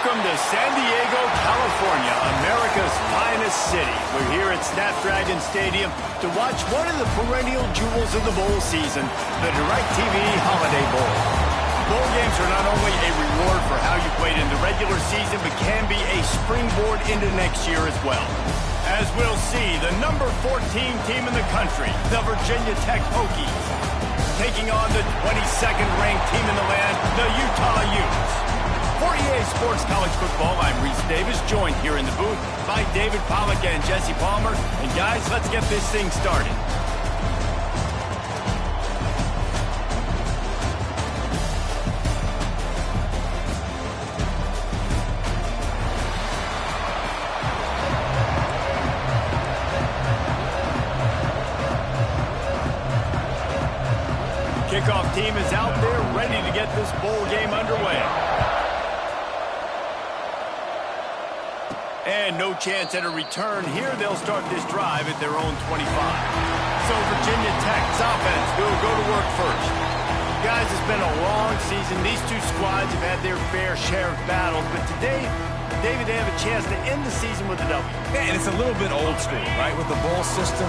Welcome to San Diego, California, America's finest city. We're here at Snapdragon Stadium to watch one of the perennial jewels of the bowl season, the DirecTV Holiday Bowl. Bowl games are not only a reward for how you played in the regular season, but can be a springboard into next year as well. As we'll see, the number 14 team in the country, the Virginia Tech Hokies, taking on the 22nd ranked team in the land, the Utah Utes. For EA Sports College Football, I'm Reese Davis, joined here in the booth by David Pollack and Jesse Palmer. And guys, let's get this thing started. Kickoff team is out there ready to get this bowl game underway. And no chance at a return here. They'll start this drive at their own 25. So Virginia Tech's offense will go to work first. Guys, it's been a long season. These two squads have had their fair share of battles, but today, David, they have a chance to end the season with a W. Yeah, and it's a little bit old school, right? With the bowl system,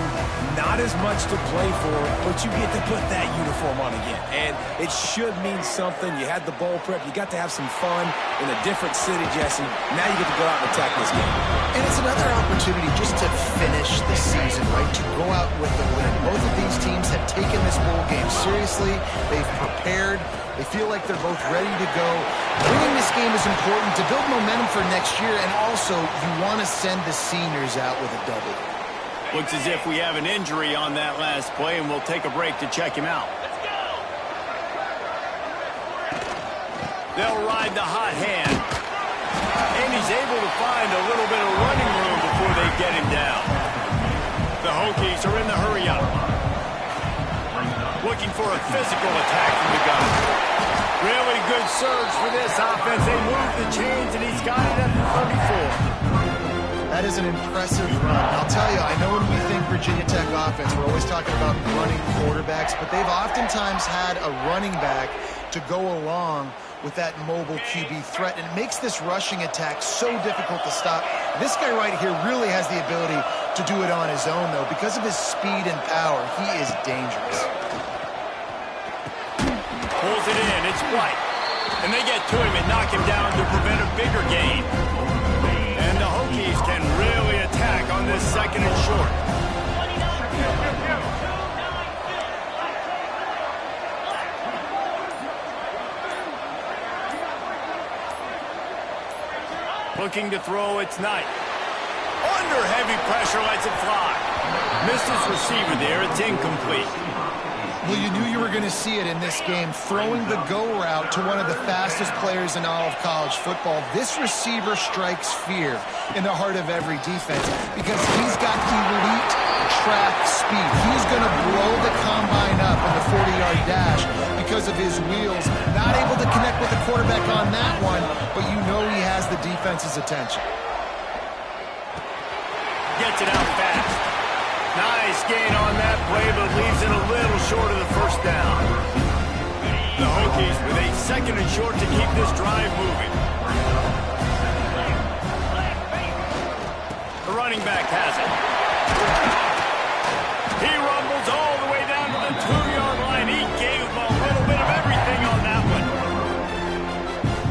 not as much to play for, but you get to put that uniform on again. And it should mean something. You had the bowl prep. You got to have some fun in a different city, Jesse. Now you get to go out and attack this game. And it's another opportunity just to finish the season, right? To go out with the win. Both of these teams have taken this bowl game seriously. They've prepared. They feel like they're both ready to go. Winning this game is important to build momentum for next year, and also you want to send the seniors out with a W. Looks as if we have an injury on that last play, and we'll take a break to check him out. Let's go! They'll ride the hot hand. And he's able to find a little bit of running room before they get him down. The Hokies are in the hurry-up. Looking for a physical attack from the gun. Really good surge for this offense. They move the chains, and he's got it at the 34. That is an impressive run. I'll tell you, I know when we think Virginia Tech offense, we're always talking about running quarterbacks, but they've oftentimes had a running back to go along with that mobile QB threat, and it makes this rushing attack so difficult to stop. This guy right here really has the ability to do it on his own, though. Because of his speed and power, he is dangerous. Pulls it in, it's White. And they get to him and knock him down to prevent a bigger gain. And the Hokies can really attack on this second and short. Looking to throw, it's Knight. Under heavy pressure, lets it fly. Missed his receiver there, it's incomplete. Well, you knew you were going to see it in this game, throwing the go route to one of the fastest players in all of college football. This receiver strikes fear in the heart of every defense because he's got elite track speed. He's going to blow the combine up in the 40-yard dash because of his wheels. Not able to connect with the quarterback on that one, but you know he has the defense's attention. Gets it out fast. Nice gain on that play, but leaves it a little short of the first down. The Hokies with a second and short to keep this drive moving. The running back has it. He rumbles all the way down to the 2-yard line. He gave him a little bit of everything on that one.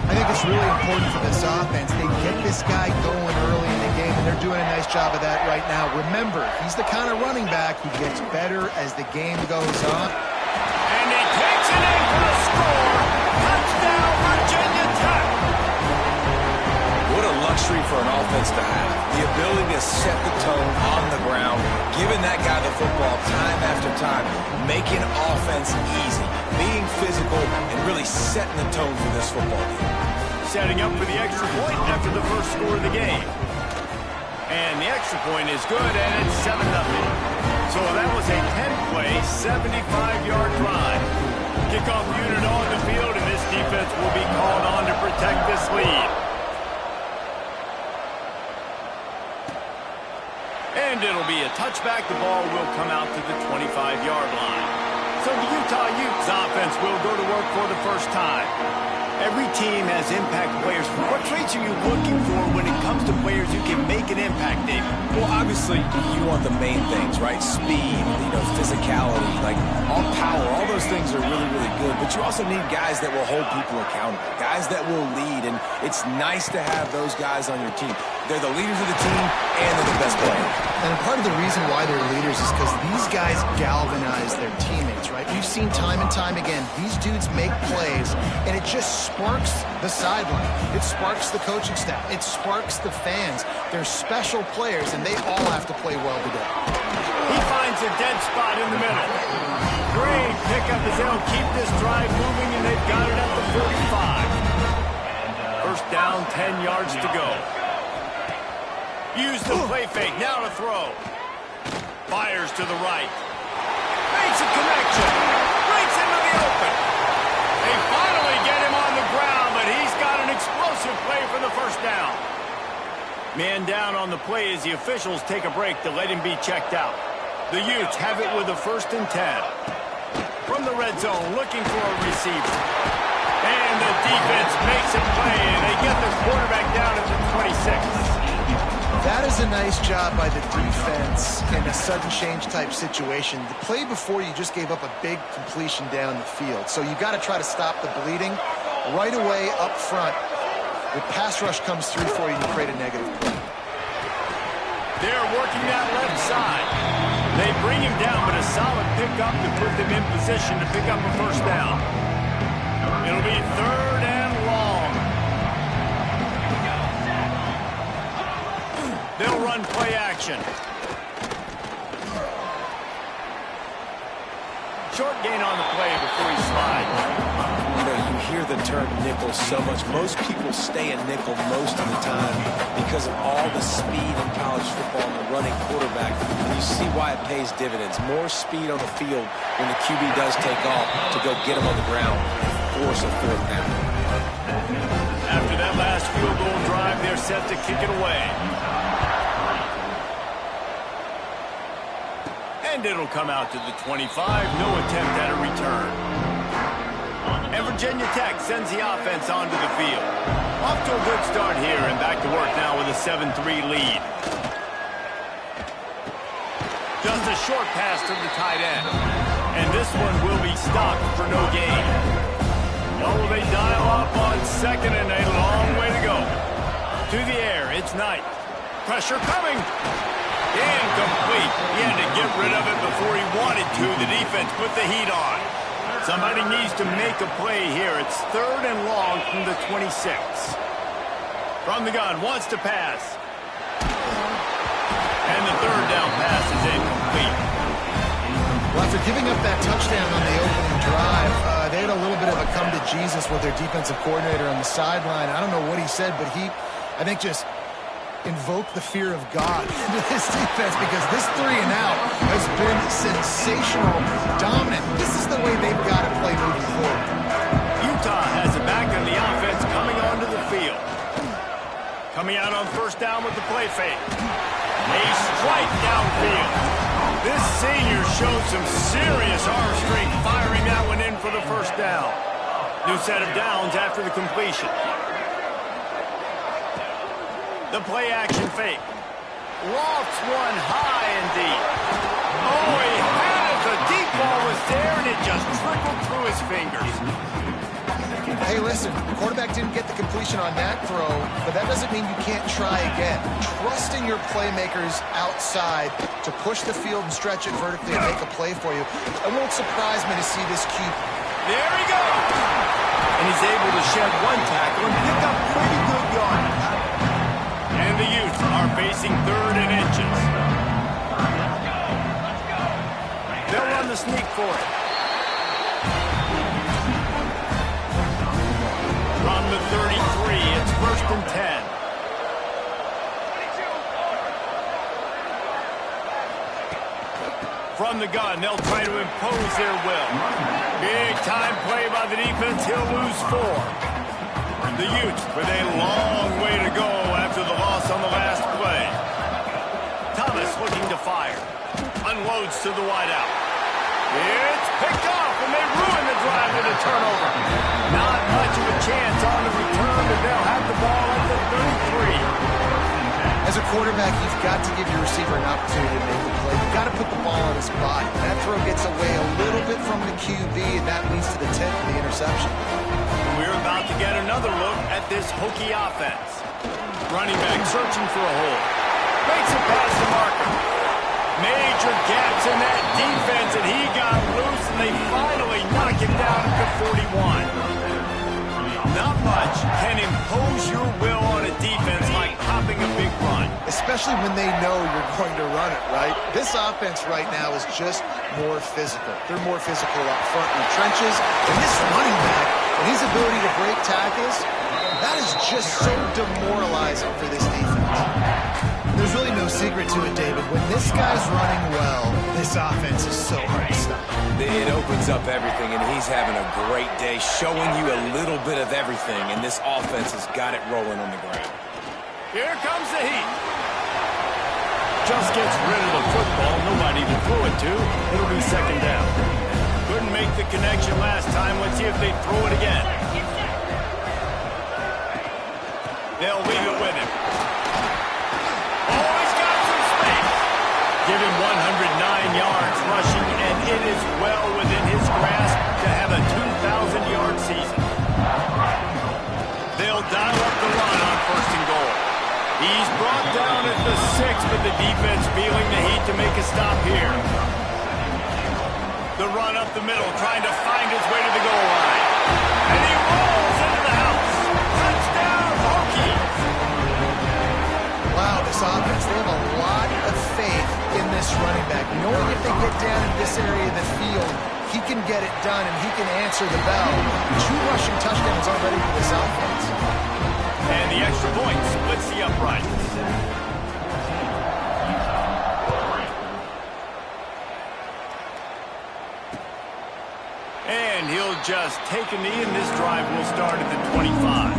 I think it's really important for this offense. They get this guy going early in the game, and they're doing a nice job of that right now. Remember, he's the kind of running back who gets better as the game goes on. And he takes it in for the score. Touchdown, Virginia Tech. What a luxury for an offense to have. The ability to set the tone on the ground, giving that guy the football time after time, making offense easy, being physical, and really setting the tone for this football game. Setting up for the extra point after the first score of the game. And the extra point is good, and it's 7-0. So that was a 10-play, 75-yard drive. Kickoff unit on the field, and this defense will be called on to protect this lead. And it'll be a touchback. The ball will come out to the 25-yard line. So the Utah Utes offense will go to work for the first time. Every team has impact players. What traits are you looking for when it comes to players who can make an impact, David? Well, obviously, you want the main things, right? Speed, physicality, like all power, all those things are really, really good. But you also need guys that will hold people accountable, guys that will lead. And it's nice to have those guys on your team. They're the leaders of the team, and they're the best players. And part of the reason why they're leaders is because these guys galvanize their teammates, right? We've seen time and time again, these dudes make plays, and it just sparks the sideline. It sparks the coaching staff. It sparks the fans. They're special players, and they all have to play well today. He finds a dead spot in the middle. Great pickup as they'll keep this drive moving, and they've got it at the 45. First down, 10 yards to go. Use the play fake, now to throw. Fires to the right. Makes a connection. Breaks into the open. They finally get him on the ground, but he's got an explosive play for the first down. Man down on the play as the officials take a break to let him be checked out. The Utes have it with a 1st and 10. From the red zone, looking for a receiver. And the defense makes a play, and they get the quarterback down at the 26. That is a nice job by the defense in a sudden change type situation. The play before, you just gave up a big completion down the field. So you got to try to stop the bleeding right away up front. The pass rush comes through for you and you create a negative play. They're working that left side. They bring him down, but a solid pickup to put them in position to pick up a first down. It'll be 3rd and long. They'll run play action. Short gain on the play before he slides. You hear the term nickel so much. Most people stay in nickel most of the time because of all the speed in college football and the running quarterback. And you see why it pays dividends. More speed on the field when the QB does take off to go get him on the ground and force a 4th down. After that last field goal drive, they're set to kick it away. And it'll come out to the 25. No attempt at a return. And Virginia Tech sends the offense onto the field. Off to a good start here and back to work now with a 7-3 lead. Just a short pass to the tight end. And this one will be stopped for no gain. Oh, they dial up on 2nd and a long way to go. To the air, it's Knight. Pressure coming. Incomplete. He had to get rid of it before he wanted to. The defense put the heat on. Somebody needs to make a play here. It's 3rd and long from the 26. From the gun, wants to pass. And the 3rd down pass is incomplete. Well, after giving up that touchdown on the opening drive, they had a little bit of a come to Jesus with their defensive coordinator on the sideline. I don't know what he said, but he, I think, just invoke the fear of God into this defense because this 3 and out has been sensational, dominant. This is the way they've got to play moving forward. Utah has it back on the offense coming onto the field. Coming out on 1st down with the play fake. A strike downfield. This senior showed some serious arm strength firing that one in for the 1st down. New set of downs after the completion. The play action fake. Lofts one high and deep. Oh, he had it. The deep ball was there, and it just trickled through his fingers. Hey, listen, the quarterback didn't get the completion on that throw, but that doesn't mean you can't try again. Trust in your playmakers outside to push the field and stretch it vertically and make a play for you. It won't surprise me to see this cube. There he goes. And he's able to shed one tackle and pick up pretty good yardage. And the Utes are facing 3rd and inches. They'll run the sneak for it. From the 33, it's 1st and 10. From the gun, they'll try to impose their will. Big time play by the defense. He'll lose 4. The Utes with a long way to go after the loss on the last play. Thomas looking to fire. Unloads to the wideout. It's picked off, and they ruin the drive with a turnover. Not much of a chance on the return, but they'll have the ball at the 33. As a quarterback, you've got to give your receiver an opportunity to make the play. You've got to put the ball on his body. That throw gets away a little bit from the QB, and that leads to the 10th and the interception. We're about to get another look at this Hokie offense. Running back searching for a hole. Makes a pass to Markham. Major gaps in that defense, and he got loose, and they finally knock him down at the 41. Not much can impose your will on a defense like popping a big run. Especially when they know you're going to run it, right? This offense right now is just more physical. They're more physical up front in the trenches. And this running back and his ability to break tackles, that is just so demoralizing for this defense. There's really no secret to it, David. When this guy's running well, this offense is so hard to stop. It opens up everything, and he's having a great day, showing you a little bit of everything, and this offense has got it rolling on the ground. Here comes the heat. Just gets rid of the football. Nobody to throw it to. It'll be second down. Couldn't make the connection last time. Let's see if they throw it again. They'll leave it with him. Oh, he's got some space. Give him 109 yards rushing, and it is well within his grasp to have a 2,000-yard season. They'll dial up the run on first and goal. He's brought down at the 6, but the defense feeling the heat to make a stop here. The run up the middle, trying to find his way to the goal line. And he rolls into the house. Touchdown, Hokies! Wow, this offense, they have a lot of faith in this running back. Knowing if they get down in this area of the field, he can get it done and he can answer the bell. 2 rushing touchdowns already for this offense. And the extra point splits the uprights. And he'll just take a knee, and this drive will start at the 25.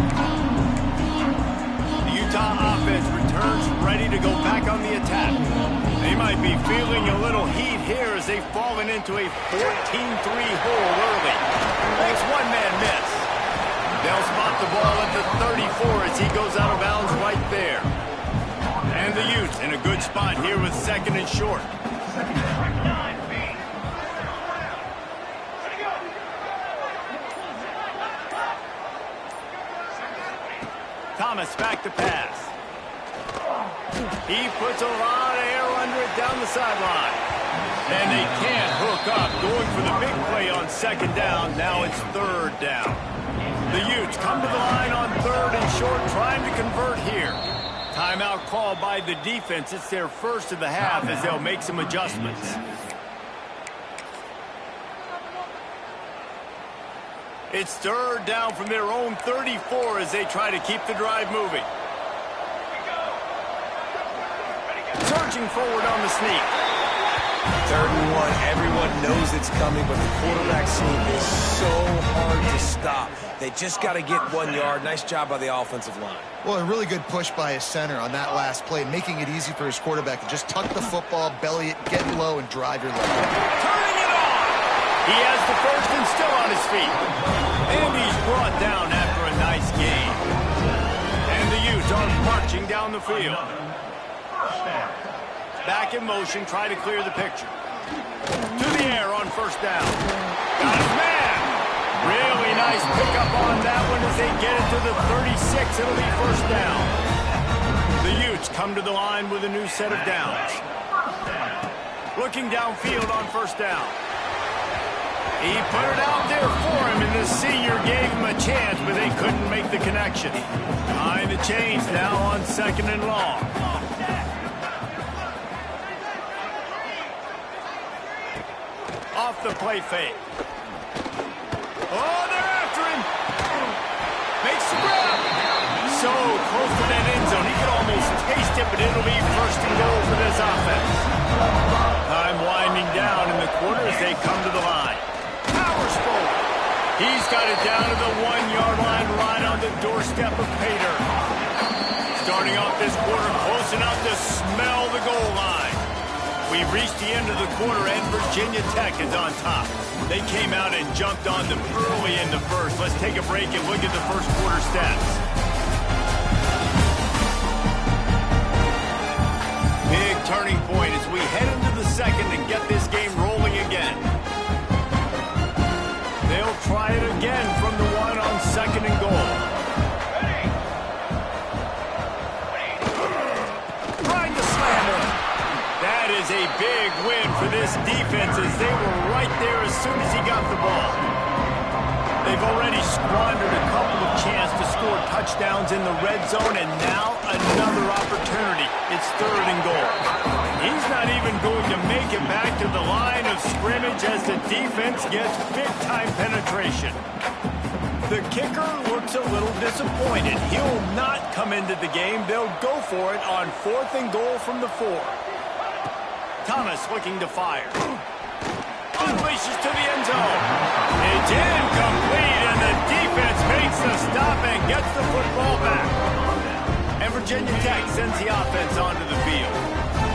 The Utah offense returns ready to go back on the attack. They might be feeling a little heat here as they've fallen into a 14-3 hole early. Makes one man miss. They'll spot the ball at the 34 as he goes out of bounds right there. And the Utes in a good spot here with second and short. Thomas back to pass. He puts a lot of air under it down the sideline. And they can't hook up. Going for the big play on second down. Now it's third down. The Utes come to the line on third and short, trying to convert here. Timeout called by the defense. It's their first of the half as they'll make some adjustments. It's third down from their own 34 as they try to keep the drive moving. Surging forward on the sneak. Third and 1, everyone knows it's coming, but the quarterback sneak is so hard to stop. They just got to get 1 yard. Nice job by the offensive line. Well, a really good push by his center on that last play, making it easy for his quarterback to just tuck the football, belly it, get low, and drive your leg. Turning it on! He has the first and still on his feet. And he's brought down after a nice gain. And the Utes are marching down the field. Back in motion, try to clear the picture. To the air on first down. Got his man. Really nice pickup on that one as they get it to the 36. It'll be first down. The Utes come to the line with a new set of downs. Looking downfield on first down. He put it out there for him, and the senior gave him a chance, but they couldn't make the connection. Behind the chains now on second and long. Off the play fake. Oh, they're after him. Makes the grab. So close to that end zone. He could almost taste it, but it'll be first and goal for this offense. Time winding down in the quarter as they come to the line. Powers forward. He's got it down to the 1 yard line, right on the doorstep of Pater. Starting off this quarter close enough to smell the goal line. We We've reached the end of the quarter, and Virginia Tech is on top. They came out and jumped on them early in the first. Let's take a break and look at the first quarter stats. Big turning point as we head into the second and get this game rolling again. They'll try it again from the one on second and goal. Trying to slam him. That is a big win for this defense as they were right there as soon as he got the ball. They've already squandered a couple of chances to score touchdowns in the red zone, and now another opportunity. It's third and goal. He's not even going to make it back to the line of scrimmage as the defense gets big-time penetration. The kicker looks a little disappointed. He'll not come into the game. They'll go for it on fourth and goal from the 4. Thomas looking to fire. Unleashes to the end zone. It's incomplete, and the defense makes the stop and gets the football back. And Virginia Tech sends the offense onto the field.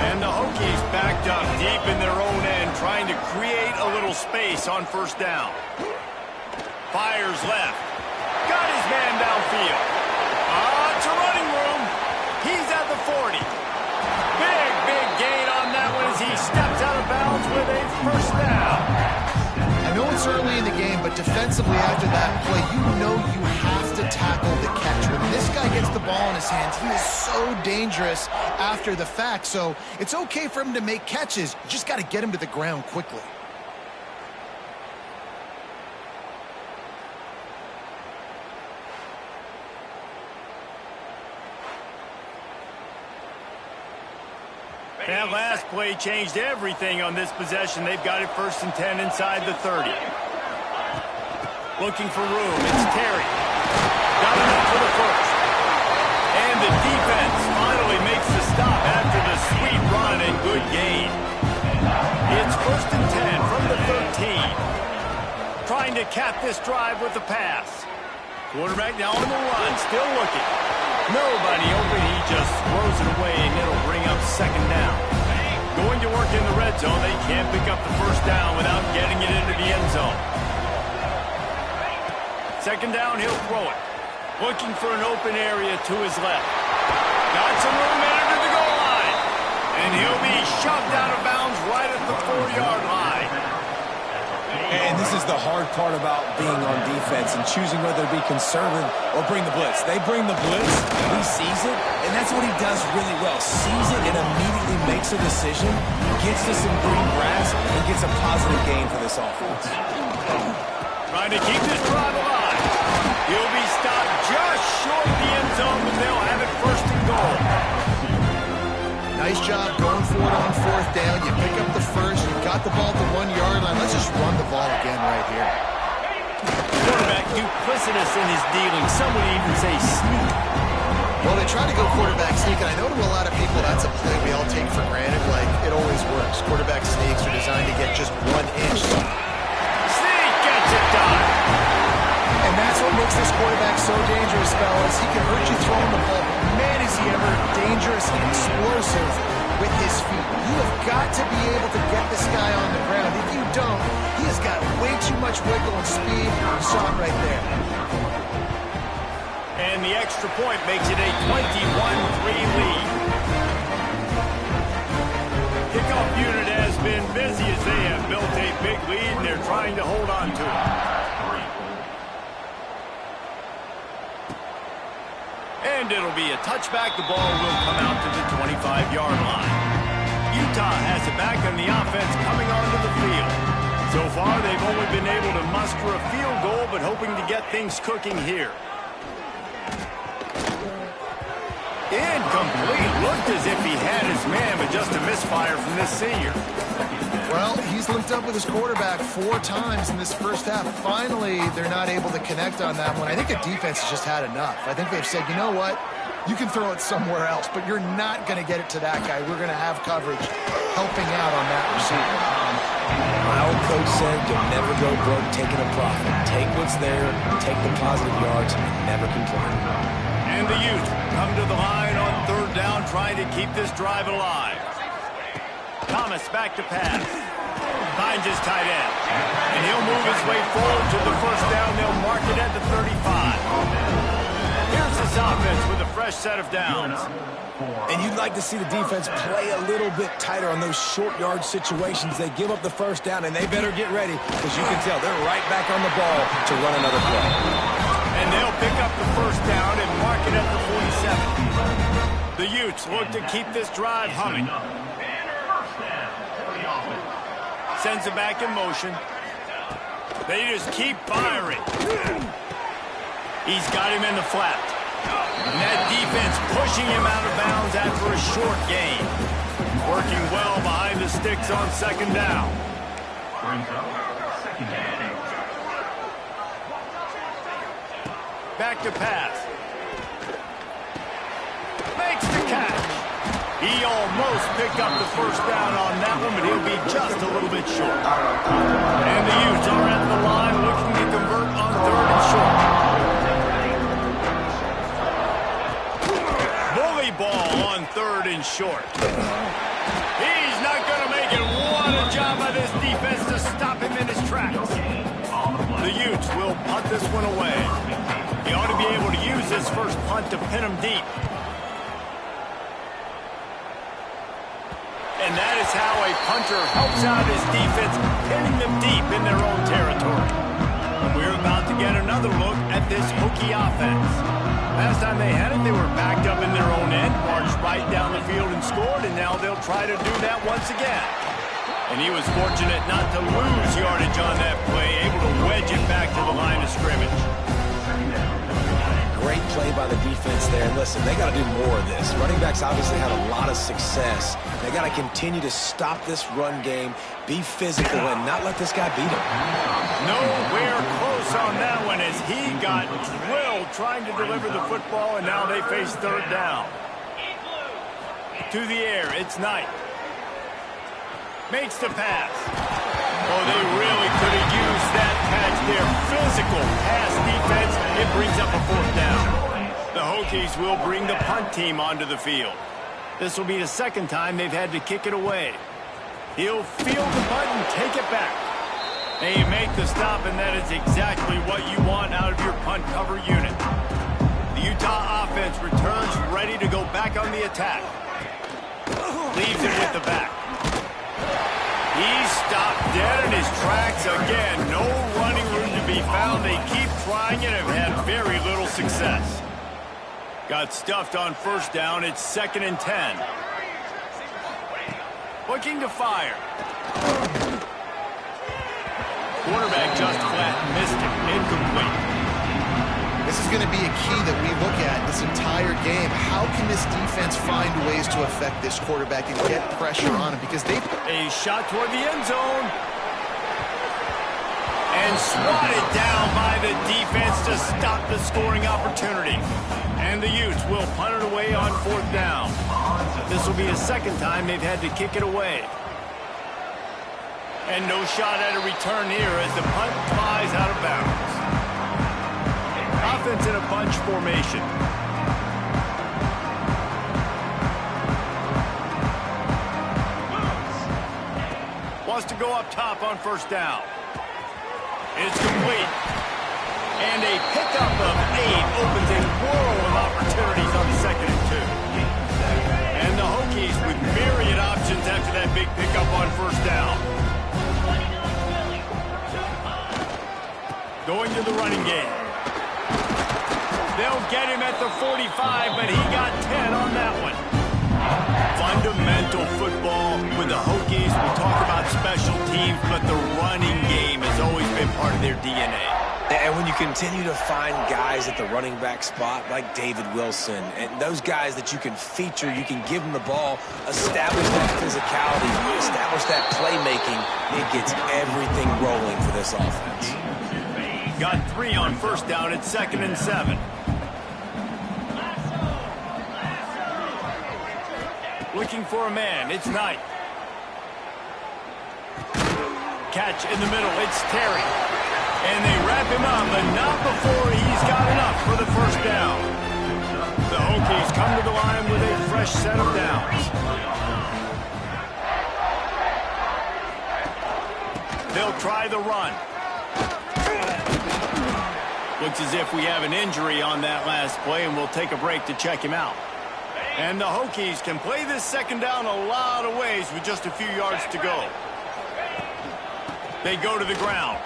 And the Hokies backed up deep in their own end, trying to create a little space on first down. Fires left. Got his man downfield. It's a running room. He's at the 40. Big gain on that one as he steps out of bounds with a first down. I know it's early in the game, but defensively after that play, you know you have to tackle the catch. When this guy gets the ball in his hands, he is so dangerous after the fact. So it's okay for him to make catches. You just got to get him to the ground quickly. That last play changed everything on this possession. They've got it first and 10 inside the 30. Looking for room. It's Terry. Got enough for the first. And the defense finally makes the stop after the sweet run and good gain. It's first and 10 from the 13. Trying to cap this drive with the pass. Quarterback now on the run, still looking. Nobody open, he just throws it away, and it'll bring up second down. Going to work in the red zone, they can't pick up the first down without getting it into the end zone. Second down, he'll throw it. Looking for an open area to his left. Got some room under the goal line. And he'll be shoved out of bounds right at the 4-yard line. And this is the hard part about being on defense and choosing whether to be conservative or bring the blitz. They bring the blitz, he sees it, and that's what he does really well. Sees it and immediately makes a decision, gets to some green grass, and gets a positive gain for this offense. Trying to keep this drive alive. He'll be stopped just short of the end zone, but they'll have it first and goal. Nice job going for it on fourth down. You pick up the first. You got the ball at the 1-yard line. Let's just run the ball again right here. Quarterback duplicitous in his dealing. Some would even say sneak. Well, they try to go quarterback sneak, and I know to a lot of people that's a play we all take for granted. Like, it always works. Quarterback sneaks are designed to get just 1 inch. Sneak gets it done. And that's what makes this quarterback so dangerous, fellas. He can hurt you throwing the ball. Man, is he ever dangerous and explosive with his feet. You have got to be able to get this guy on the ground. If you don't, he has got way too much wiggle and speed. You saw it right there. And the extra point makes it a 21-3 lead. Kickoff unit has been busy as they have built a big lead, and they're trying to hold on to it. And it'll be a touchback. The ball will come out to the 25-yard line. Utah has it back, and the offense coming onto the field. So far, they've only been able to muster a field goal, but hoping to get things cooking here. Incomplete. Looked as if he had his man, but just a misfire from this senior. Well, he's linked up with his quarterback 4 times in this first half. Finally, they're not able to connect on that one. I think the defense has just had enough. I think they've said, you know what? You can throw it somewhere else, but you're not going to get it to that guy. We're going to have coverage helping out on that receiver. My old coach said you'll never go broke taking a profit. Take what's there, take the positive yards, and never complain. And the Utes come to the line on third down, trying to keep this drive alive. Thomas back to pass. Finds his tight end. And he'll move his way forward to the first down. They'll mark it at the 35. Here's this offense with a fresh set of downs. And you'd like to see the defense play a little bit tighter on those short yard situations. They give up the first down, and they better get ready because you can tell they're right back on the ball to run another play. And they'll pick up the first down and mark it at the 47. The Utes look to keep this drive humming. Sends it back in motion. They just keep firing. He's got him in the flat. And that defense pushing him out of bounds after a short gain. Working well behind the sticks on second down. Back to pass. Makes the catch. He almost picked up the first down on that one, but he'll be just a little bit short. And the Utes are at the line looking to convert on third and short. Bully ball on third and short. He's not going to make it. What a job by this defense to stop him in his tracks. The Utes will punt this one away. He ought to be able to use this first punt to pin him deep. And that is how a punter helps out his defense, pinning them deep in their own territory. We're about to get another look at this Hokie offense. Last time they had it, they were backed up in their own end, marched right down the field and scored, and now they'll try to do that once again. And he was fortunate not to lose yardage on that play, able to wedge it back to the line of scrimmage. Great play by the defense there. And listen, they got to do more of this. Running backs obviously had a lot of success. They got to continue to stop this run game, be physical, and not let this guy beat him. Nowhere close on that one as he got drilled trying to deliver the football, and now they face third down. To the air, it's Knight. Makes the pass. Oh, they really could have used that catch there. Physical pass defense. It brings up a fourth down. The Hokies will bring the punt team onto the field. This will be the second time they've had to kick it away. He'll field the punt and take it back. And you make the stop, and that is exactly what you want out of your punt cover unit. The Utah offense returns ready to go back on the attack. Leaves it with the back. He's stopped dead in his tracks again. No running room to be found. They keep trying it and have had very little success. Got stuffed on first down. It's 2nd and 10. Looking to fire. Quarterback just flat missed it. Incomplete. This is going to be a key that we look at this entire game. How can this defense find ways to affect this quarterback and get pressure on him? Because a shot toward the end zone. And swatted down by the defense to stop the scoring opportunity. And the Utes will punt it away on fourth down. This will be the second time they've had to kick it away. And no shot at a return here as the punt flies out of bounds. Offense in a bunch formation. Wants to go up top on first down. It's complete. And a pickup of 8 opens a world of opportunities on 2nd and 2. And the Hokies with myriad options after that big pickup on first down. Going to the running game. They'll get him at the 45, but he got 10 on that one. Fundamental football with the Hokies. We talk about special teams, but the running game has always been part of their DNA. And when you continue to find guys at the running back spot like David Wilson, and those guys that you can feature, you can give them the ball, establish that physicality, establish that playmaking, it gets everything rolling for this offense. Got 3 on first down at 2nd and 7. Looking for a man. It's Knight. Catch in the middle. It's Terry. And they wrap him up, but not before he's got enough for the first down. The Hokies come to the line with a fresh set of downs. They'll try the run. Looks as if we have an injury on that last play, and we'll take a break to check him out. And the Hokies can play this second down a lot of ways with just a few yards to go. They go to the ground.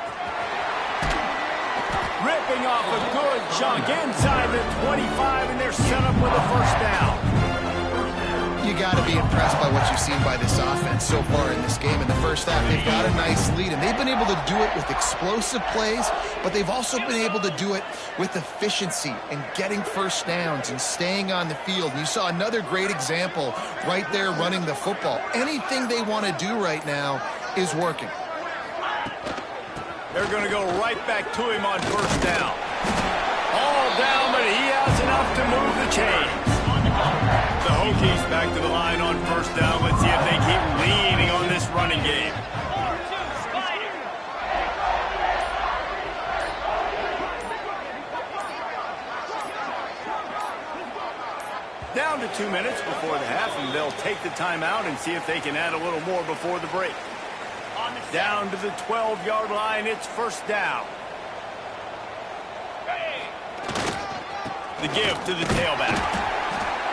Ripping off a good chunk inside the 25, and they're set up with a first down. You got to be impressed by what you've seen by this offense so far in this game. In the first half, they've got a nice lead, and they've been able to do it with explosive plays, but they've also been able to do it with efficiency and getting first downs and staying on the field. And you saw another great example right there running the football. Anything they want to do right now is working. They're going to go right back to him on first down. All down, but he has enough to move the chains. The Hokies back to the line on first down. Let's see if they keep leaning on this running game. Down to 2 minutes before the half, and they'll take the timeout and see if they can add a little more before the break. Down to the 12-yard line, it's first down. The give to the tailback.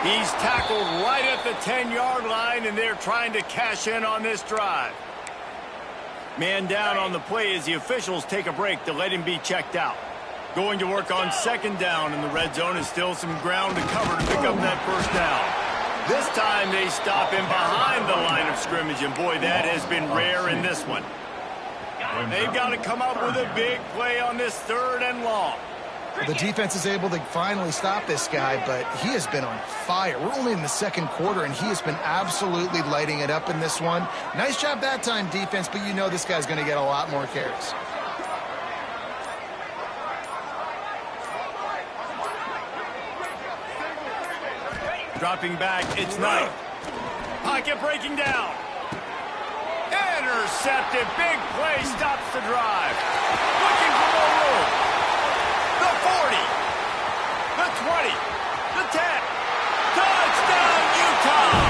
He's tackled right at the 10-yard line, and they're trying to cash in on this drive. Man down on the play as the officials take a break to let him be checked out. Going to work on second down, and the red zone is still some ground to cover to pick up that first down. This time they stop him behind the line of scrimmage, and boy, that has been rare in this one. They've got to come up with a big play on this third and long. The defense is able to finally stop this guy, but he has been on fire. We're only in the second quarter, and he has been absolutely lighting it up in this one. Nice job that time, defense, but you know this guy's going to get a lot more carries. Dropping back, it's Knight. Pocket breaking down. Intercepted. Big play stops the drive. Looking for more room. The 40. The 20. The 10. Touchdown, Utah.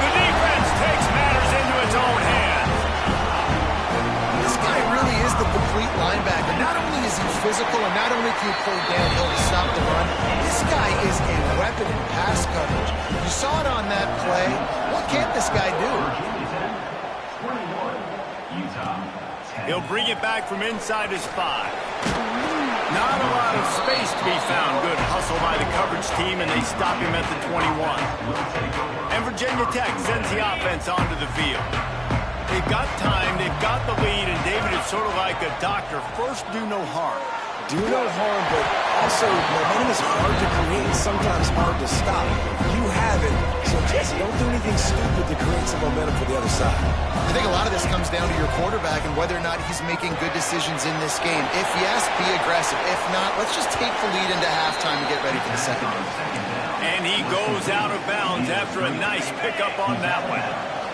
The defense takes matters into its own hands. This guy really is the complete linebacker. Not only is he physical, and not only can he play downhill to stop the run, this guy is a weapon in pass coverage. You saw it on that play. What can't this guy do? He'll bring it back from inside his 5. Not a lot of space to be found. Good hustle by the coverage team, and they stop him at the 21. And Virginia Tech sends the offense onto the field. They've got time, they've got the lead, and David is sort of like a doctor. First, do no harm. Do no harm, but also momentum is hard to create, sometimes hard to stop. You have it, so Jesse, don't do anything stupid to create some momentum for the other side. I think a lot of this comes down to your quarterback and whether or not he's making good decisions in this game. If yes, be aggressive. If not, let's just take the lead into halftime and get ready for the second one. And he goes out of bounds after a nice pickup on that one.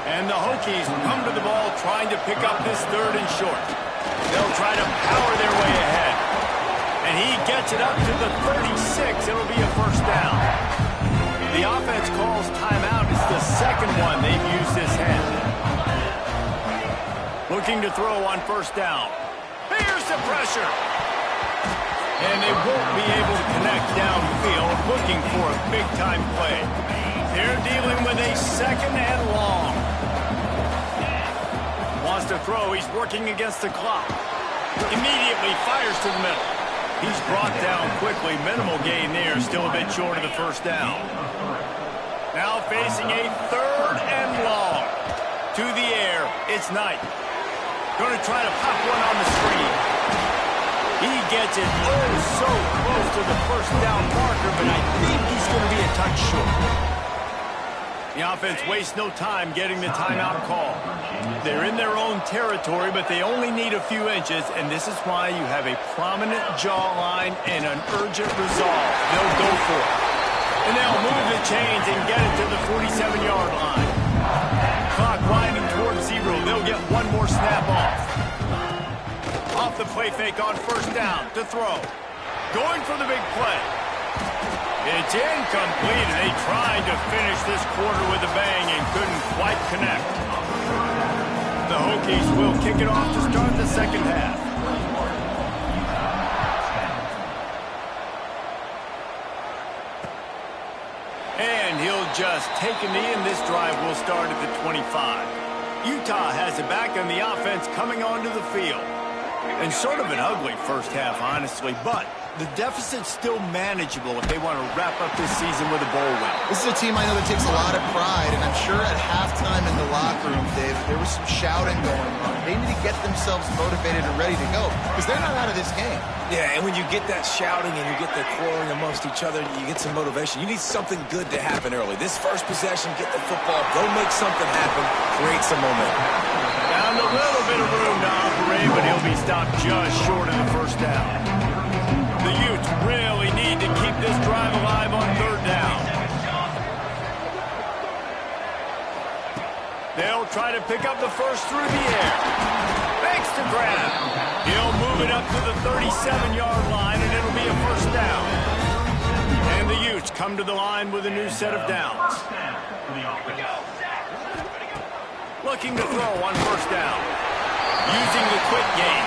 And the Hokies come to the ball trying to pick up this third and short. They'll try to power their way ahead. And he gets it up to the 36. It'll be a first down. The offense calls timeout. It's the second one they've used this hand. Looking to throw on first down. Here's the pressure. And they won't be able to connect downfield, looking for a big-time play. They're dealing with a second and long. Wants to throw. He's working against the clock. Immediately fires to the middle. He's brought down quickly. Minimal gain there. Still a bit short of the first down. Now facing a third and long. To the air. It's Knight. Going to try to pop one on the screen. He gets it so close to the first down marker, but I think he's going to be a touch short. The offense wastes no time getting the timeout call. They're in their own territory, but they only need a few inches, and this is why you have a prominent jawline and an urgent resolve. They'll go for it. And they'll move the chains and get it to the 47-yard line. Clock winding towards 0. They'll get one more snap off. Off the play fake on first down to throw. Going for the big play. It's incomplete. They tried to finish this quarter with a bang and couldn't quite connect. The Hokies will kick it off to start the second half. And he'll just take a knee, and this drive will start at the 25. Utah has it back on the offense coming onto the field. And sort of an ugly first half, honestly, but the deficit's still manageable if they want to wrap up this season with a bowl win. This is a team I know that takes a lot of pride, and I'm sure at halftime in the locker room, Dave, there was some shouting going on. They need to get themselves motivated and ready to go, because they're not out of this game. Yeah, and when you get that shouting and you get the quarreling amongst each other, you get some motivation. You need something good to happen early. This first possession, get the football, go make something happen, create some momentum. Found a little bit of room to operate, but he'll be stopped just short of the first down. The Utes really need to keep this drive alive on third down. They'll try to pick up the first through the air. Thanks to grab. He'll move it up to the 37-yard line, and it'll be a first down. And the Utes come to the line with a new set of downs. Looking to throw on first down. Using the quick game.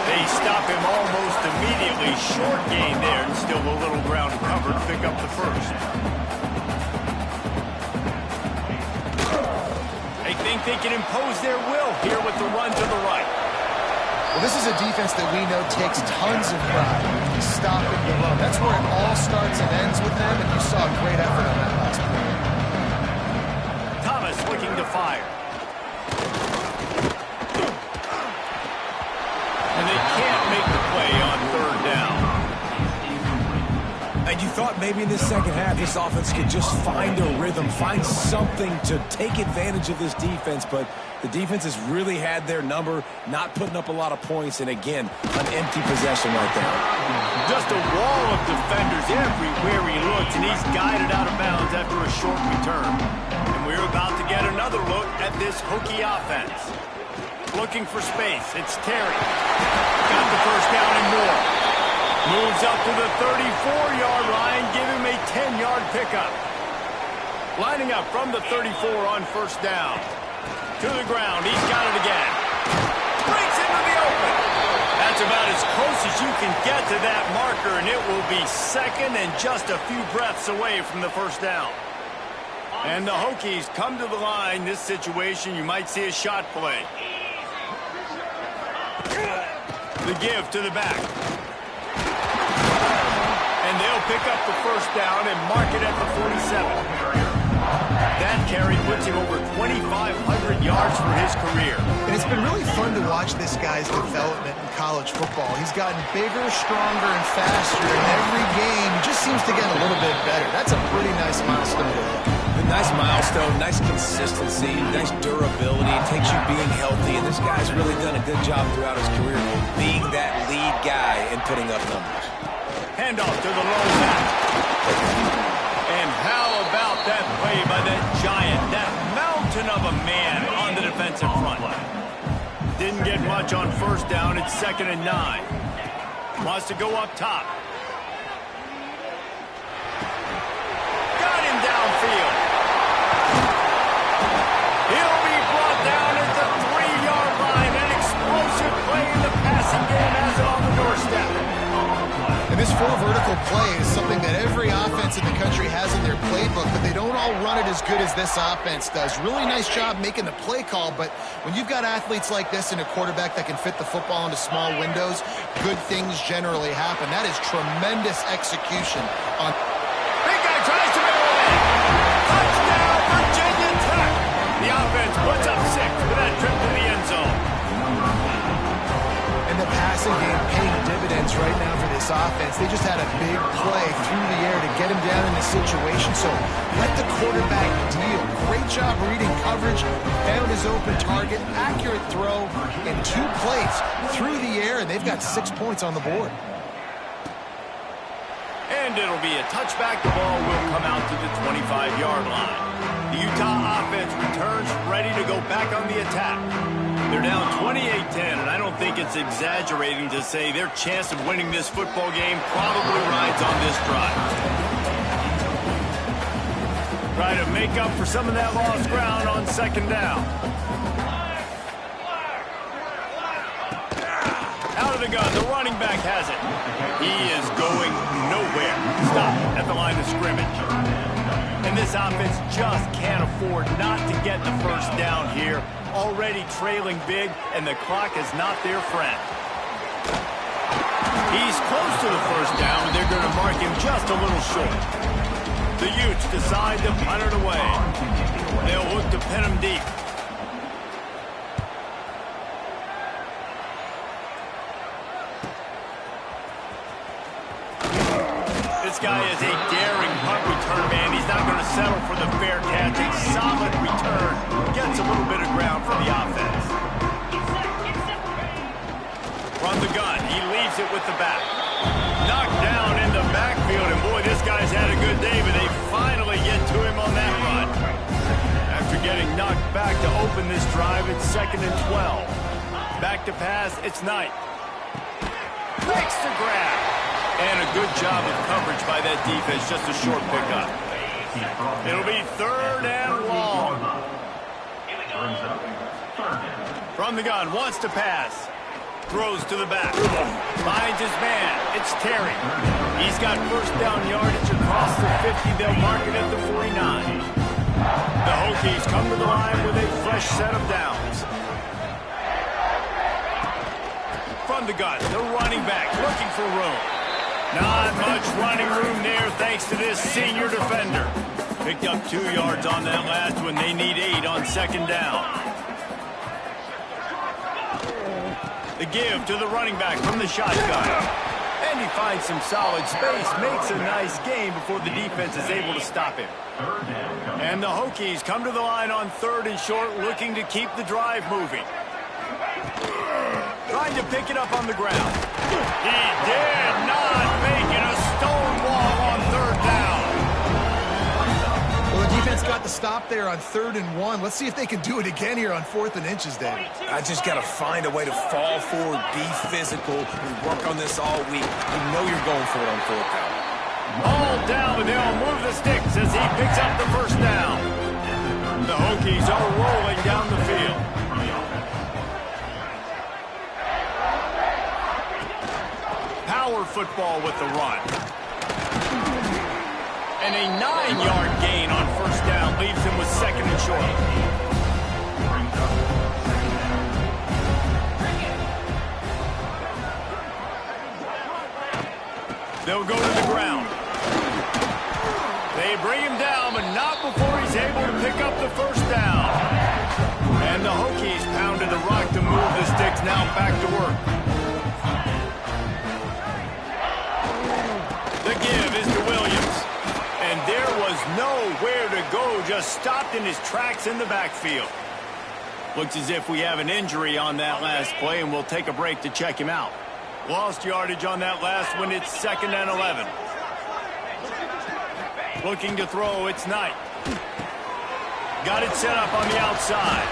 They stop him almost immediately. Short gain there, and still a little ground covered. Pick up the first. They think they can impose their will here with the run to the right. Well, this is a defense that we know takes tons of pride in stopping the run. That's where it all starts and ends with them, and you saw a great effort on that last play. Thomas looking to fire. And they can't make the play on third down. And you thought maybe in this second half this offense could just find a rhythm, find something to take advantage of this defense, but the defense has really had their number, not putting up a lot of points, and again, an empty possession right there. Just a wall of defenders everywhere he looks, and he's guided out of bounds after a short return. And we're about to get another look at this Hokie offense. Looking for space, it's Terry. Got the first down and more. Moves up to the 34-yard line, give him a 10-yard pickup. Lining up from the 34 on first down. To the ground, he's got it again. Breaks into the open. That's about as close as you can get to that marker, and it will be second and just a few breaths away from the first down. And the Hokies come to the line. This situation, you might see a shot play. The give to the back. And they'll pick up the first down and mark it at the 47. That carry puts him over 2,500 yards for his career. And it's been really fun to watch this guy's development in college football. He's gotten bigger, stronger, and faster in every game. He just seems to get a little bit better. That's a pretty nice milestone. Nice milestone, nice consistency, nice durability. It takes you being healthy, and this guy's really done a good job throughout his career being that lead guy and putting up numbers. Handoff to the low back. And how about that play by that giant, that mountain of a man on the defensive front. Didn't get much on first down. It's 2nd and 9. Wants to go up top. Got him downfield. He'll be brought down at the 3-yard line. An explosive play in the passing game has it on the doorstep. And this 4 vertical play is something that every offense in the country has in their playbook, but they don't all run it as good as this offense does. Really nice job making the play call, but when you've got athletes like this and a quarterback that can fit the football into small windows, good things generally happen. That is tremendous execution on... Big guy tries to barrel in. Touchdown, Virginia Tech. The offense puts up 6 for that trip to the end zone. And the passing game paying dividends right now for this offense. They just had a big play through the air to get him down in the situation. So let the quarterback deal. Great job reading coverage. Found his open target. Accurate throw in 2 plays through the air. And they've got 6 points on the board. And it'll be a touchback. The ball will come out to the 25-yard line. The Utah offense returns ready to go back on the attack. They're down 28-10, and I don't think it's exaggerating to say their chance of winning this football game probably rides on this drive. Try to make up for some of that lost ground on 2nd down. Out of the gun, the running back has it. He is going nowhere. Stop at the line of scrimmage. And this offense just can't afford not to get the first down here. Already trailing big, and the clock is not their friend. He's close to the first down, and they're going to mark him just a little short. The Utes decide to punt it away. They'll look to pin him deep. This guy is a daring punt return man. He's not going to settle for the fair catch. A solid return. Gets a little bit of ground for the offense. From the gun, he leaves it with the back. Knocked down in the backfield, and boy, this guy's had a good day, but they finally get to him on that run. After getting knocked back to open this drive, it's 2nd and 12. Back to pass, it's Knight. Makes the grab. And a good job of coverage by that defense, just a short pickup. It'll be 3rd and long. From the gun, wants to pass. Throws to the back. Finds his man. It's Terry. He's got first down yardage across the 50. They'll mark it at the 49. The Hokies come to the line with a fresh set of downs. From the gun, the running back looking for room. Not much running room there thanks to this senior defender. Picked up 2 yards on that last one. They need 8 on 2nd down. The give to the running back from the shotgun. And he finds some solid space, makes a nice gain before the defense is able to stop him. And the Hokies come to the line on 3rd and short, looking to keep the drive moving. Trying to pick it up on the ground. He did not make it. A stone wall on 3rd down. Well, the defense got the stop there on 3rd and 1. Let's see if they can do it again here on 4th and inches, David. I just got to find a way to fall forward, be physical. We work on this all week. You know you're going for it on 4th down. All down, but they'll move the sticks as he picks up the first down. The Hokies are rolling down the field. Power football with the run. And a 9-yard gain on first down leaves him with 2nd and short. They'll go to the ground. They bring him down, but not before he's able to pick up the first down. And the Hokies pounded the rock to move the sticks, now back to work. The give is to Williams. And there was nowhere to go, just stopped in his tracks in the backfield. Looks as if we have an injury on that last play, and we'll take a break to check him out. Lost yardage on that last one. It's 2nd and 11. Looking to throw, it's Knight. Got it set up on the outside.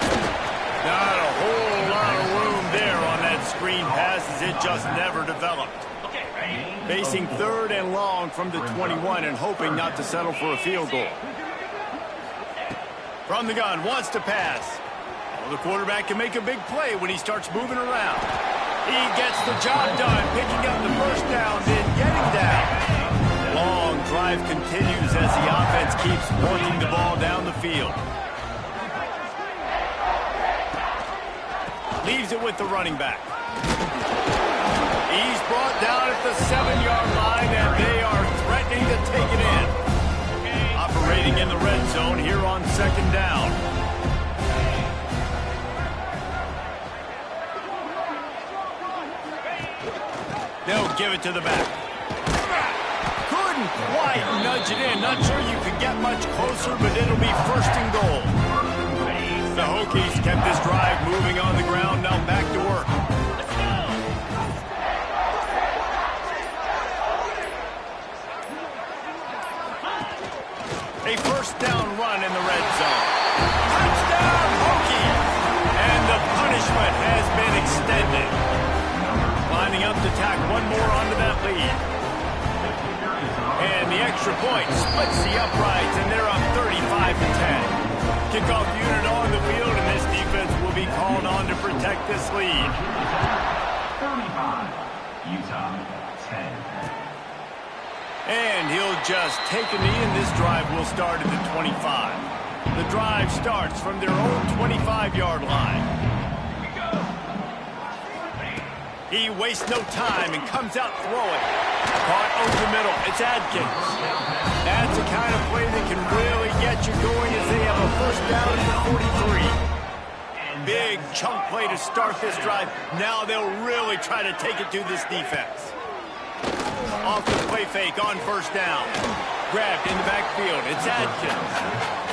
Not a whole lot of room there on that screen pass, as it just never developed. Facing 3rd and long from the 21 and hoping not to settle for a field goal. From the gun, wants to pass. Well, the quarterback can make a big play when he starts moving around. He gets the job done, picking up the first down, then getting down. Long drive continues as the offense keeps working the ball down the field. Leaves it with the running back. He's brought down at the 7-yard line, and they are threatening to take it in. Operating in the red zone here on 2nd down. They'll give it to the back. Couldn't quite nudge it in. Not sure you could get much closer, but it'll be 1st and goal. The Hokies kept this drive moving on the ground, now back to work. A first down run in the red zone. Touchdown, Hokies! And the punishment has been extended. Lining up to tack one more onto that lead. And the extra point splits the uprights, and they're up 35-10. Kickoff unit on the field, and this defense will be called on to protect this lead. 35, Utah 10. And he'll just take a knee, and this drive will start at the 25. The drive starts from their own 25-yard line. He wastes no time and comes out throwing. Caught over the middle. It's Adkins. That's the kind of play that can really get you going as they have a first down at the 43. Big chunk play to start this drive. Now they'll really try to take it to this defense. Off the play fake on first down. Grabbed in the backfield. It's Adkins.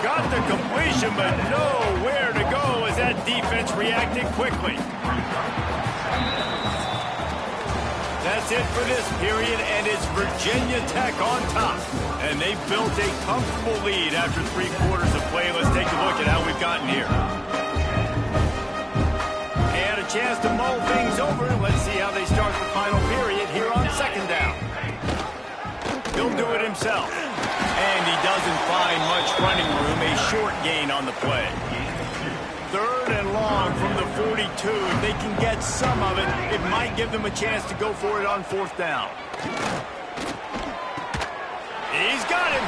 Got the completion, but nowhere to go as that defense reacted quickly. That's it for this period, and it's Virginia Tech on top. And they've built a comfortable lead after 3 quarters of play. Let's take a look at how we've gotten here. And a chance to mull things over. Let's see how they start the final period here on second down. He'll do it himself. And he doesn't find much running room. A short gain on the play. Third and long from the 42. If they can get some of it, it might give them a chance to go for it on fourth down. He's got him.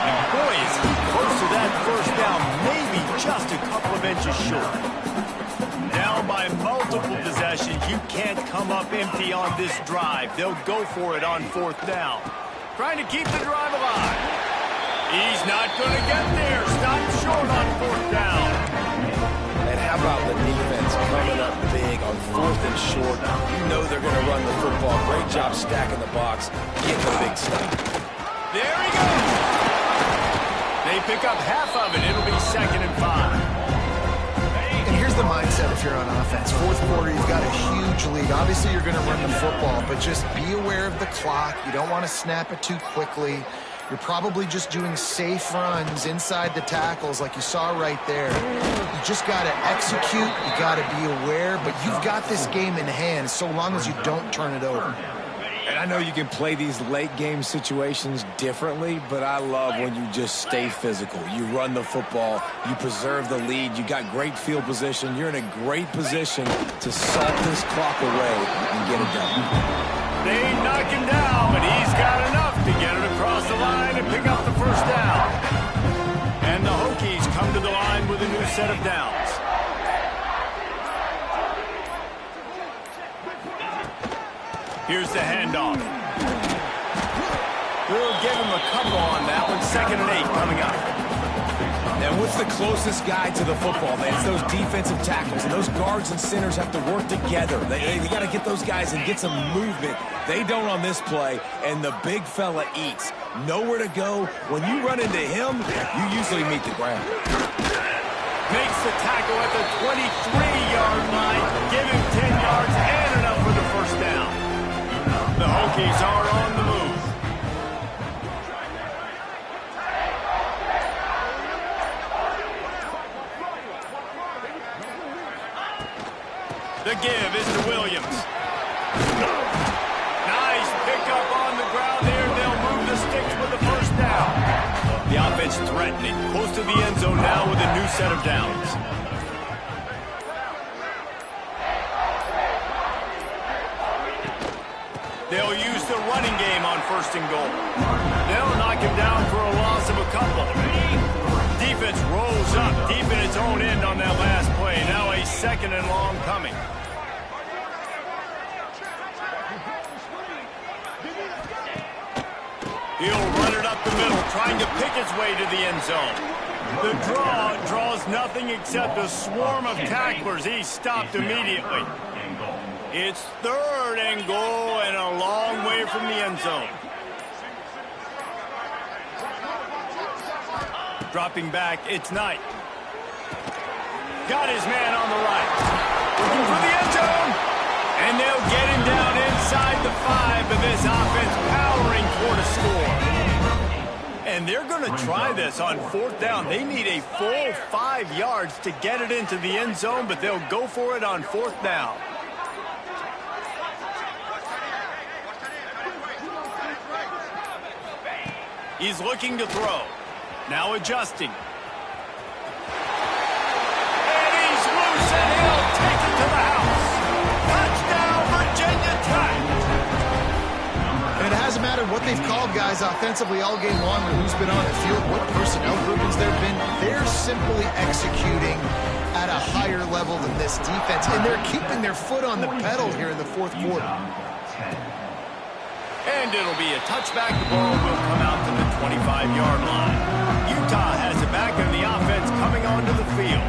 And boy, is he close to that first down. Maybe just a couple of inches short. Down by multiple possessions. You can't come up empty on this drive. They'll go for it on fourth down. Trying to keep the drive alive. He's not going to get there. Stop short on fourth down. And how about the defense coming up big on fourth and short? You know they're going to run the football. Great job stacking the box, getting the big stop. There he goes. They pick up half of it. It'll be 2nd and 5. And here's the mindset if you're on offense. Fourth quarter, you've got a huge lead. Obviously, you're going to run the football, but just be aware of the clock. You don't want to snap it too quickly. You're probably just doing safe runs inside the tackles like you saw right there. You just got to execute. You got to be aware, but you've got this game in hand so long as you don't turn it over. And I know you can play these late game situations differently, but I love when you just stay physical. You run the football, you preserve the lead, you got great field position, you're in a great position to salt this clock away and get it done. They knock him down, but he's got enough to get it across the line and pick up the first down. And the Hokies come to the line with a new set of downs. Here's the handoff. We'll give him a couple on that one. 2nd and 8 coming up. Now, what's the closest guy to the football? It's those defensive tackles, and those guards and centers have to work together. They got to get those guys and get some movement. They don't on this play, and the big fella eats. Nowhere to go. When you run into him, you usually meet the ground. Makes the tackle at the 23-yard line. Give him 10 yards and enough for the first down. The Hokies are on the move. The give is to Williams. Nice pickup on the ground there. They'll move the sticks with the first down. The offense threatening. Close to the end zone now with a new set of downs. They'll use the running game on 1st and goal. They'll knock him down for a loss of a couple. Defense rolls up deep in its own end on that last play. Now a 2nd and long coming. He'll run it up the middle, trying to pick his way to the end zone. The draw draws nothing except a swarm of tacklers. He's stopped immediately. It's 3rd and goal and a long way from the end zone. Dropping back, it's Knight. Got his man on the right. Looking for the end zone. And they'll get him down inside the 5, but this offense powering toward a score. And they're going to try this on 4th down. They need a full 5 yards to get it into the end zone, but they'll go for it on 4th down. He's looking to throw. Now adjusting. And he's loose, and he'll take it to the house. Touchdown, Virginia! they've called guys offensively all game long or who's been on the field, what personnel groupings there have been. They're simply executing at a higher level than this defense, and they're keeping their foot on the pedal here in the fourth quarter. And it'll be a touchback. The ball will come out to the 25-yard line. Utah has it back, and the offense coming onto the field.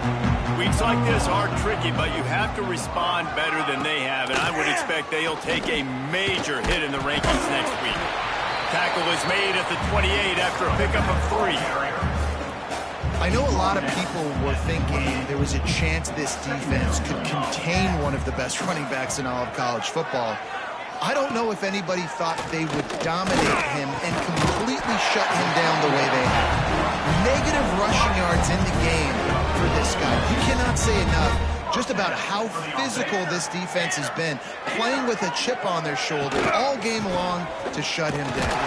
Weeks like this are tricky, but you have to respond better than they have, and I would expect they'll take a major hit in the rankings next week. Tackle is made at the 28 after a pickup of 3. I know a lot of people were thinking there was a chance this defense could contain one of the best running backs in all of college football. I don't know if anybody thought they would dominate him and completely shut him down the way they have. Negative rushing yards in the game for this guy. You cannot say enough just about how physical this defense has been, playing with a chip on their shoulder all game long to shut him down.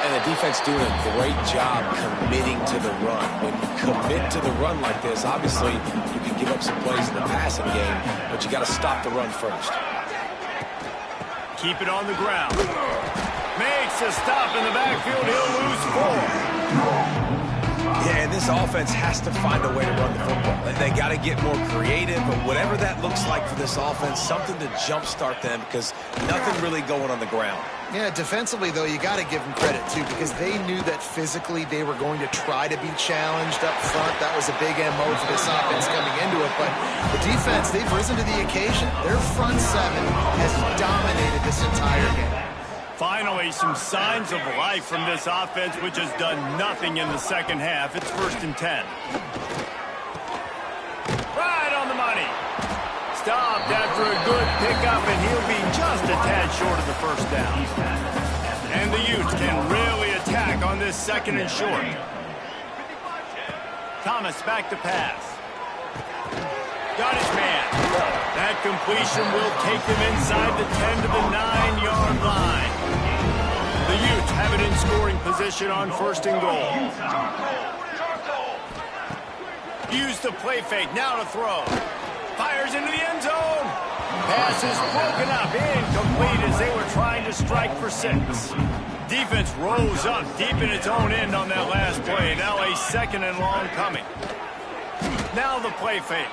And the defense doing a great job committing to the run. When you commit to the run like this, obviously you can give up some plays in the passing game, but you got to stop the run first. Keep it on the ground. Makes a stop in the backfield. He'll lose 4. Yeah, and this offense has to find a way to run the football. They got to get more creative, but whatever that looks like for this offense, something to jumpstart them because nothing really going on the ground. Yeah, defensively, though, you got to give them credit, too, because they knew that physically they were going to try to be challenged up front. That was a big MO for this offense coming into it. But the defense, they've risen to the occasion. Their front seven has dominated this entire game. Finally, some signs of life from this offense, which has done nothing in the second half. It's 1st and 10. Right on the money. Stopped after a good pickup, and he'll be just a tad short of the first down. And the Utes can really attack on this 2nd and short. Thomas back to pass. Got his man. That completion will take them inside the 10 to the 9-yard line. The Utes have it in scoring position on 1st and goal. Use the play fake, now to throw. Fires into the end zone. Pass is broken up, incomplete as they were trying to strike for 6. Defense rose up deep in its own end on that last play. Now a 2nd and long coming. Now the play fake.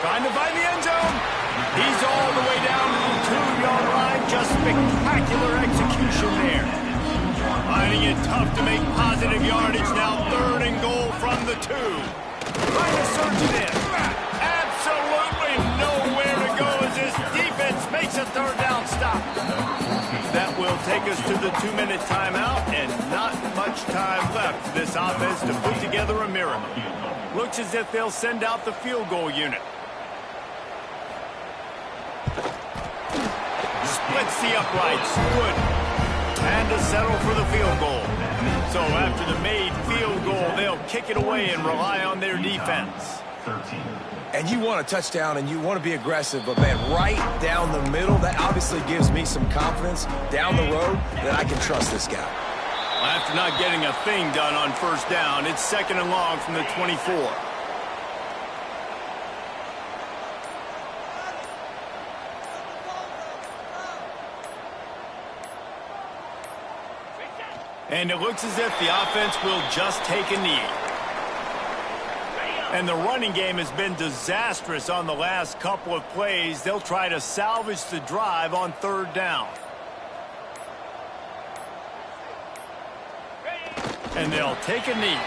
Trying to find the end zone. He's all the way down to the 2-yard line. Just spectacular execution there. Finding it tough to make positive yardage. Now 3rd and goal from the 2. Trying to surge it in. Absolutely nowhere to go as this defense makes a 3rd down stop. That will take us to the 2-minute timeout, and not much time left for this offense to put together a miracle. Looks as if they'll send out the field goal unit. Splits the uprights. Good. And to settle for the field goal. So after the made field goal, they'll kick it away and rely on their defense. 13. And you want a touchdown and you want to be aggressive, but man, right down the middle, that obviously gives me some confidence down the road that I can trust this guy. After not getting a thing done on 1st down, it's 2nd and long from the 24. And it looks as if the offense will just take a knee. And the running game has been disastrous on the last couple of plays. They'll try to salvage the drive on 3rd down. And they'll take a knee.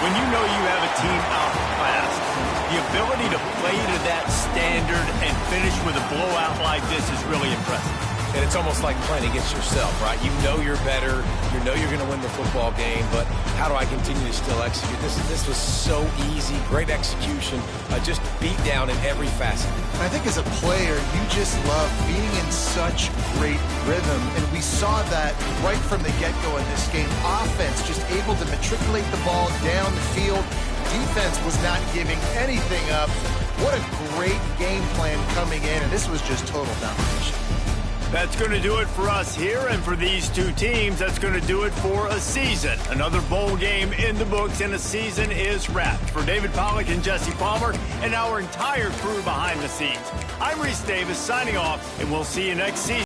When you know you have a team outclassed, the ability to play to that standard and finish with a blowout like this is really impressive. And it's almost like playing against yourself, right? You know you're better. You know you're going to win the football game, but how do I continue to still execute? This was so easy. Great execution. Just beat down in every facet. I think as a player, you just love being in such great rhythm, and we saw that right from the get-go in this game. Offense just able to matriculate the ball down the field. Defense was not giving anything up. What a great game plan coming in, and this was just total domination. That's going to do it for us here, and for these two teams, that's going to do it for a season. Another bowl game in the books, and a season is wrapped. For David Pollack and Jesse Palmer and our entire crew behind the scenes, I'm Reese Davis signing off, and we'll see you next season.